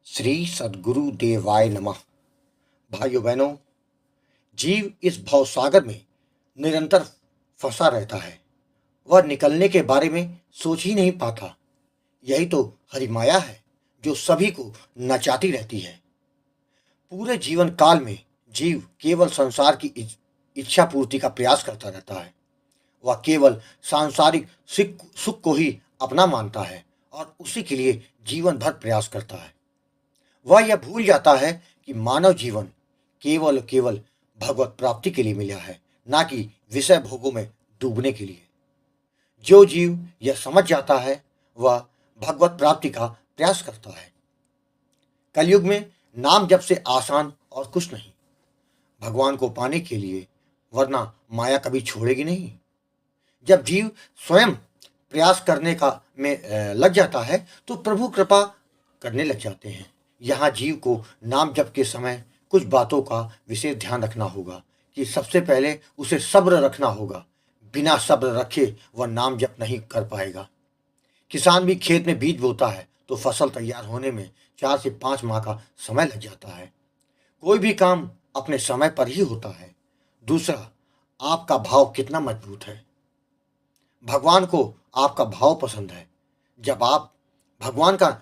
श्री सद्गुरु देवाय नमः। भाइयों बहनों, जीव इस भवसागर में निरंतर फंसा रहता है। वह निकलने के बारे में सोच ही नहीं पाता। यही तो हरिमाया है जो सभी को नचाती रहती है। पूरे जीवन काल में जीव केवल संसार की इच्छा पूर्ति का प्रयास करता रहता है। वह केवल सांसारिक सुख को ही अपना मानता है और उसी के लिए जीवन भर प्रयास करता है। वह यह भूल जाता है कि मानव जीवन केवल केवल भगवत प्राप्ति के लिए मिला है, ना कि विषय भोगों में डूबने के लिए। जो जीव यह समझ जाता है वह भगवत प्राप्ति का प्रयास करता है। कलयुग में नाम जप से आसान और कुछ नहीं भगवान को पाने के लिए, वरना माया कभी छोड़ेगी नहीं। जब जीव स्वयं प्रयास करने का में लग जाता है तो प्रभु कृपा करने लग जाते हैं। यहाँ जीव को नाम जप के समय कुछ बातों का विशेष ध्यान रखना होगा कि सबसे पहले उसे सब्र रखना होगा। बिना सब्र रखे वह नाम जप नहीं कर पाएगा। किसान भी खेत में बीज बोता है तो फसल तैयार होने में 4 से 5 माह का समय लग जाता है। कोई भी काम अपने समय पर ही होता है। दूसरा, आपका भाव कितना मजबूत है। भगवान को आपका भाव पसंद है। जब आप भगवान का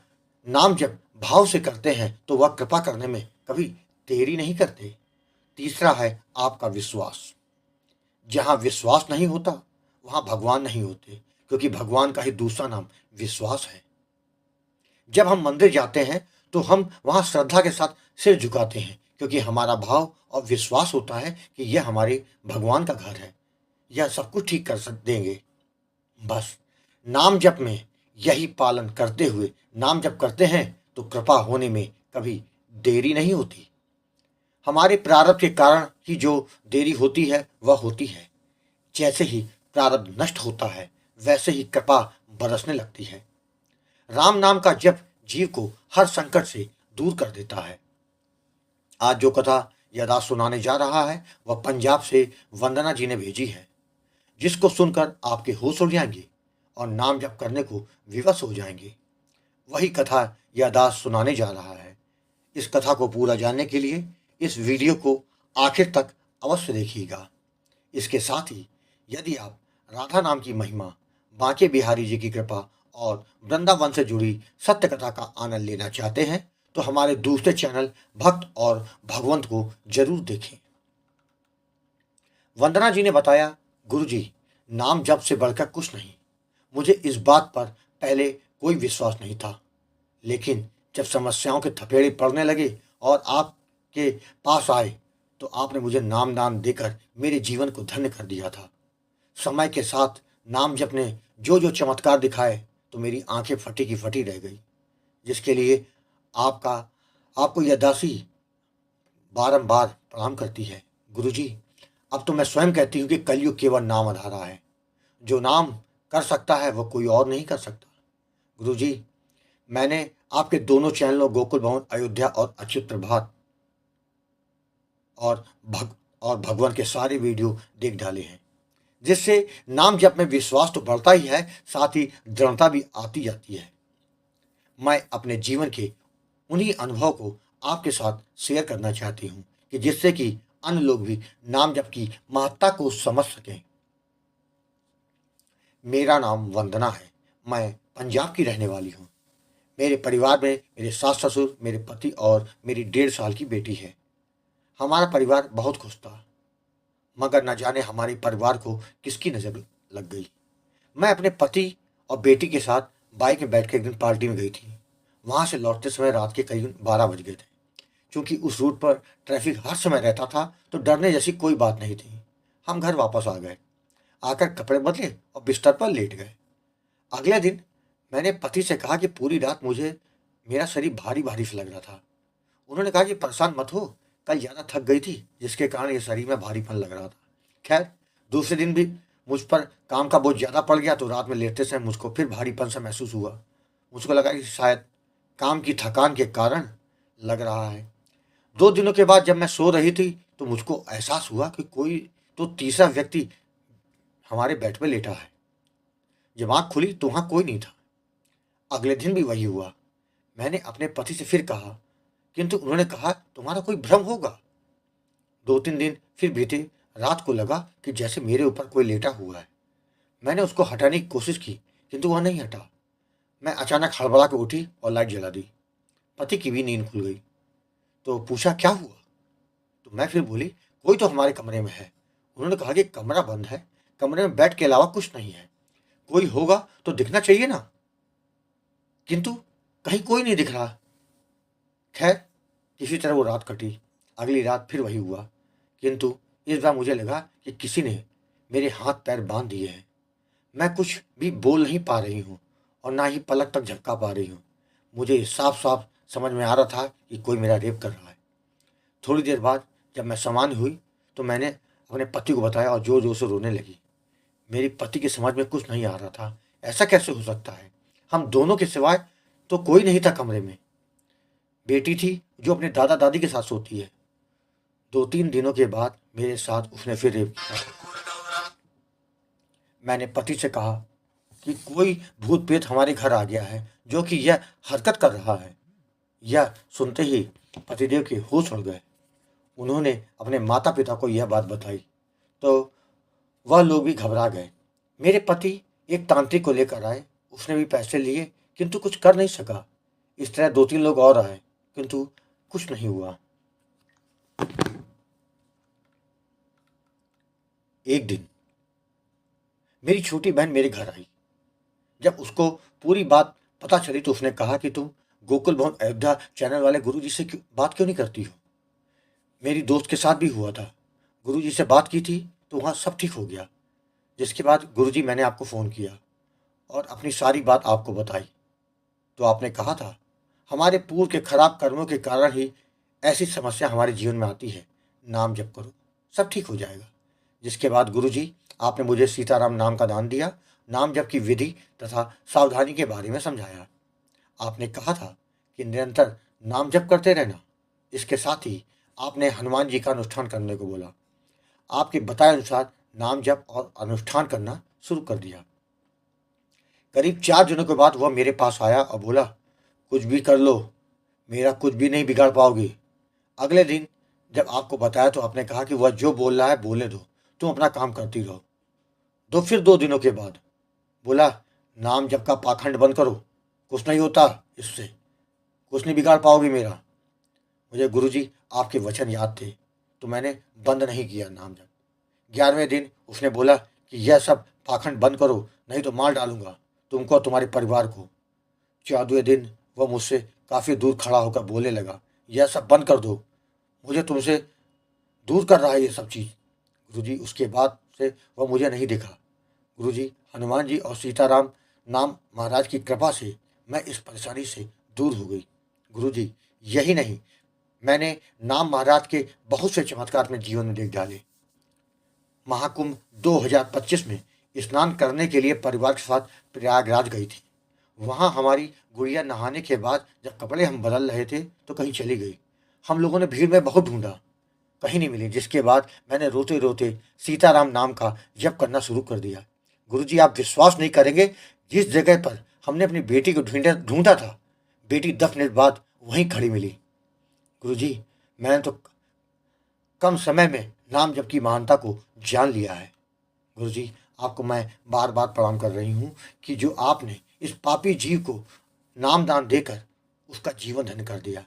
नाम जप भाव से करते हैं तो वह कृपा करने में कभी देरी नहीं करते। तीसरा है आपका विश्वास। जहां विश्वास नहीं होता वहां भगवान नहीं होते, क्योंकि भगवान का ही दूसरा नाम विश्वास है। जब हम मंदिर जाते हैं तो हम वहां श्रद्धा के साथ सिर झुकाते हैं, क्योंकि हमारा भाव और विश्वास होता है कि यह हमारे भगवान का घर है, यह सब कुछ ठीक कर देंगे। बस नाम जप में यही पालन करते हुए नाम जप करते हैं तो कृपा होने में कभी देरी नहीं होती। हमारे प्रारब्ध के कारण ही जो देरी होती है वह होती है। जैसे ही प्रारब्ध नष्ट होता है वैसे ही कृपा बरसने लगती है। राम नाम का जप जीव को हर संकट से दूर कर देता है। आज जो कथा यदा सुनाने जा रहा है वह पंजाब से वंदना जी ने भेजी है, जिसको सुनकर आपके होश उड़ जाएंगे और नाम जप करने को विवश हो जाएंगे। वही कथा यह दास सुनाने जा रहा है। इस कथा को पूरा जानने के लिए इस वीडियो को आखिर तक अवश्य देखिएगा। इसके साथ ही यदि आप राधा नाम की महिमा, बांके बिहारी जी की कृपा और वृंदावन से जुड़ी सत्य कथा का आनंद लेना चाहते हैं तो हमारे दूसरे चैनल भक्त और भगवंत को जरूर देखें। वंदना जी ने बताया, गुरुजी, नाम जप से बढ़कर कुछ नहीं। मुझे इस बात पर पहले कोई विश्वास नहीं था, लेकिन जब समस्याओं के थपेड़े पड़ने लगे और आपके पास आए तो आपने मुझे नाम दान देकर मेरे जीवन को धन्य कर दिया था। समय के साथ नाम जप ने जो जो चमत्कार दिखाए तो मेरी आंखें फटी की फटी रह गई, जिसके लिए आपका आपको यह दासी बारंबार प्रणाम करती है। गुरुजी, अब तो मैं स्वयं कहती हूँ कि कलयुग केवल नाम आधारा है। जो नाम कर सकता है वह कोई और नहीं कर सकता। गुरुजी, मैंने आपके दोनों चैनलों गोकुल भवन अयोध्या और अच्युत प्रभात और भगवान के सारे वीडियो देख डाले हैं, जिससे नाम जप में विश्वास तो बढ़ता ही है, साथ ही दृढ़ता भी आती जाती है। मैं अपने जीवन के उन्हीं अनुभव को आपके साथ शेयर करना चाहती हूँ कि जिससे कि अन्य लोग भी नाम जप की महत्ता को समझ सकें। मेरा नाम वंदना है। मैं पंजाब की रहने वाली हूँ। मेरे परिवार में मेरे सास ससुर, मेरे पति और मेरी 1.5 साल की बेटी है। हमारा परिवार बहुत खुश था, मगर न जाने हमारे परिवार को किसकी नज़र लग गई। मैं अपने पति और बेटी के साथ बाइक में बैठ के एक दिन पार्टी में गई थी। वहाँ से लौटते समय रात के करीब 12 बज गए थे। क्योंकि उस रूट पर ट्रैफिक हर समय रहता था तो डरने जैसी कोई बात नहीं थी। हम घर वापस आ गए। आकर कपड़े बदले और बिस्तर पर लेट गए। अगले दिन मैंने पति से कहा कि पूरी रात मुझे मेरा शरीर भारी भारी सा लग रहा था। उन्होंने कहा कि परेशान मत हो, कल ज़्यादा थक गई थी जिसके कारण ये शरीर में भारीपन लग रहा था। खैर, दूसरे दिन भी मुझ पर काम का बोझ ज़्यादा पड़ गया तो रात में लेटते समय मुझको फिर भारीपन सा महसूस हुआ। मुझको लगा कि शायद काम की थकान के कारण लग रहा है। 2 दिनों के बाद जब मैं सो रही थी तो मुझको एहसास हुआ कि कोई तो तीसरा व्यक्ति हमारे बेड पे लेटा है। जब आँख खुली तो वहाँ कोई नहीं था। अगले दिन भी वही हुआ। मैंने अपने पति से फिर कहा, किंतु उन्होंने कहा तुम्हारा कोई भ्रम होगा। 2-3 दिन फिर बीते। रात को लगा कि जैसे मेरे ऊपर कोई लेटा हुआ है। मैंने उसको हटाने की कोशिश की, किंतु वह नहीं हटा। मैं अचानक हड़बड़ा के उठी और लाइट जला दी। पति की भी नींद खुल गई। तो पूछा क्या हुआ? तो मैं फिर बोली, कोई तो हमारे कमरे में है। उन्होंने कहा कि कमरा बंद है, कमरे में बेड के अलावा कुछ नहीं है। कोई होगा तो दिखना चाहिए ना, किंतु कहीं कोई नहीं दिख रहा। खैर, किसी तरह वो रात कटी। अगली रात फिर वही हुआ, किंतु इस बार मुझे लगा कि किसी ने मेरे हाथ पैर बांध दिए हैं। मैं कुछ भी बोल नहीं पा रही हूँ और ना ही पलक तक झपका पा रही हूँ। मुझे साफ साफ समझ में आ रहा था कि कोई मेरा रेप कर रहा है। थोड़ी देर बाद जब मैं सामान्य हुई तो मैंने अपने पति को बताया और जोर जोर से रोने लगी। मेरी पति की समझ में कुछ नहीं आ रहा था। ऐसा कैसे हो सकता है? हम दोनों के सिवाय तो कोई नहीं था कमरे में। बेटी थी जो अपने दादा दादी के साथ सोती है। 2-3 दिनों के बाद मेरे साथ उसने फिर रेप किया। मैंने पति से कहा कि कोई भूत प्रेत हमारे घर आ गया है जो कि यह हरकत कर रहा है। यह सुनते ही पतिदेव के होश उड़ गए। उन्होंने अपने माता पिता को यह बात बताई तो वह लोग भी घबरा गए। मेरे पति एक तांत्रिक को लेकर आए। उसने भी पैसे लिए, किंतु कुछ कर नहीं सका। इस तरह 2-3 लोग और आए, किंतु कुछ नहीं हुआ। एक दिन मेरी छोटी बहन मेरे घर आई। जब उसको पूरी बात पता चली तो उसने कहा कि तुम गोकुल भवन अयोध्या चैनल वाले गुरुजी से बात क्यों नहीं करती हो? मेरी दोस्त के साथ भी हुआ था। गुरुजी से बात की थी तो वहाँ सब ठीक हो गया। जिसके बाद गुरुजी मैंने आपको फ़ोन किया और अपनी सारी बात आपको बताई। तो आपने कहा था हमारे पूर्व के खराब कर्मों के कारण ही ऐसी समस्या हमारे जीवन में आती है। नाम जप करो, सब ठीक हो जाएगा। जिसके बाद गुरुजी आपने मुझे सीताराम नाम का दान दिया, नाम जप की विधि तथा सावधानी के बारे में समझाया। आपने कहा था कि निरंतर नाम जप करते रहना। इसके साथ ही आपने हनुमान जी का अनुष्ठान करने को बोला। आपके बताए अनुसार नाम जप और अनुष्ठान करना शुरू कर दिया। करीब 4 दिनों के बाद वह मेरे पास आया और बोला, कुछ भी कर लो, मेरा कुछ भी नहीं बिगाड़ पाओगे। अगले दिन जब आपको बताया तो आपने कहा कि वह जो बोल रहा है बोले दो, तुम अपना काम करती रहो। फिर 2 दिनों के बाद बोला, नाम जप का पाखंड बंद करो, कुछ नहीं होता इससे, कुछ नहीं बिगाड़ पाओगे मेरा। मुझे गुरुजी आपके वचन याद थे तो मैंने बंद नहीं किया नाम जप। 11वें दिन उसने बोला कि यह सब पाखंड बंद करो, नहीं तो मार डालूंगा तुमको और तुम्हारे परिवार को। 14वें दिन वह मुझसे काफ़ी दूर खड़ा होकर बोलने लगा, यह सब बंद कर दो, मुझे तुमसे दूर कर रहा है ये सब चीज़। गुरुजी उसके बाद से वह मुझे नहीं दिखा। गुरुजी, हनुमान जी और सीताराम नाम महाराज की कृपा से मैं इस परेशानी से दूर हो गई। गुरुजी, यही नहीं, मैंने नाम महाराज के बहुत से चमत्कार अपने जीवन में देख डाले। महाकुंभ 2025 में स्नान करने के लिए परिवार के साथ प्रयागराज गई थी। वहाँ हमारी गुड़िया नहाने के बाद जब कपड़े हम बदल रहे थे तो कहीं चली गई। हम लोगों ने भीड़ में बहुत ढूंढा, कहीं नहीं मिली। जिसके बाद मैंने रोते रोते सीताराम नाम का जप करना शुरू कर दिया। गुरुजी, आप विश्वास नहीं करेंगे, जिस जगह पर हमने अपनी बेटी को ढूंढा था, बेटी 10 मिनट बाद वहीं खड़ी मिली। गुरुजी, मैंने तो कम समय में नाम जप की महानता को जान लिया है। गुरुजी, आपको मैं बार बार प्रणाम कर रही हूँ कि जो आपने इस पापी जीव को नामदान देकर उसका जीवन धन्य कर दिया।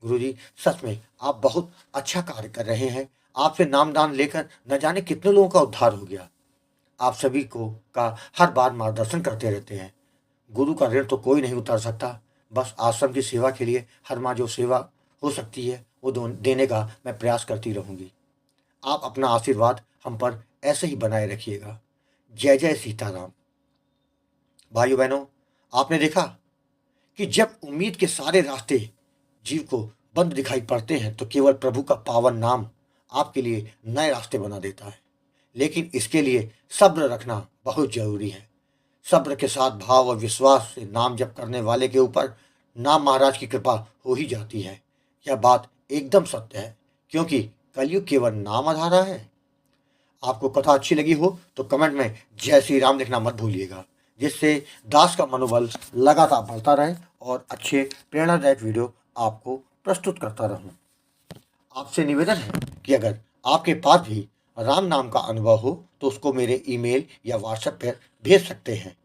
गुरुजी, सच में आप बहुत अच्छा कार्य कर रहे हैं। आपसे नामदान लेकर न जाने कितने लोगों का उद्धार हो गया। आप सभी को का हर बार मार्गदर्शन करते रहते हैं। गुरु का ऋण तो कोई नहीं उतार सकता। बस आश्रम की सेवा के लिए हर माँ जो सेवा हो सकती है वो देने का मैं प्रयास करती रहूँगी। आप अपना आशीर्वाद हम पर ऐसे ही बनाए रखिएगा। जय जय सीताराम। भाइयों बहनों, आपने देखा कि जब उम्मीद के सारे रास्ते जीव को बंद दिखाई पड़ते हैं तो केवल प्रभु का पावन नाम आपके लिए नए रास्ते बना देता है। लेकिन इसके लिए सब्र रखना बहुत जरूरी है। सब्र के साथ भाव और विश्वास से नाम जप करने वाले के ऊपर नाम महाराज की कृपा हो ही जाती है। यह बात एकदम सत्य है, क्योंकि कलयुग केवल नाम आधारा है। आपको कथा अच्छी लगी हो तो कमेंट में जय श्री राम लिखना मत भूलिएगा। जिससे दास का मनोबल लगातार बढ़ता रहे और अच्छे प्रेरणादायक वीडियो आपको प्रस्तुत करता रहूं। आपसे निवेदन है कि अगर आपके पास भी राम नाम का अनुभव हो तो उसको मेरे ईमेल या व्हाट्सएप पर भेज सकते हैं,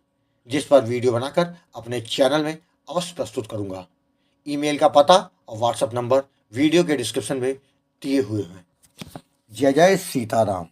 जिस पर वीडियो बनाकर अपने चैनल में अवश्य प्रस्तुत करूंगा। ईमेल का पता और व्हाट्सएप नंबर वीडियो के डिस्क्रिप्शन में दिए हुए हैं। जय जय सीताराम।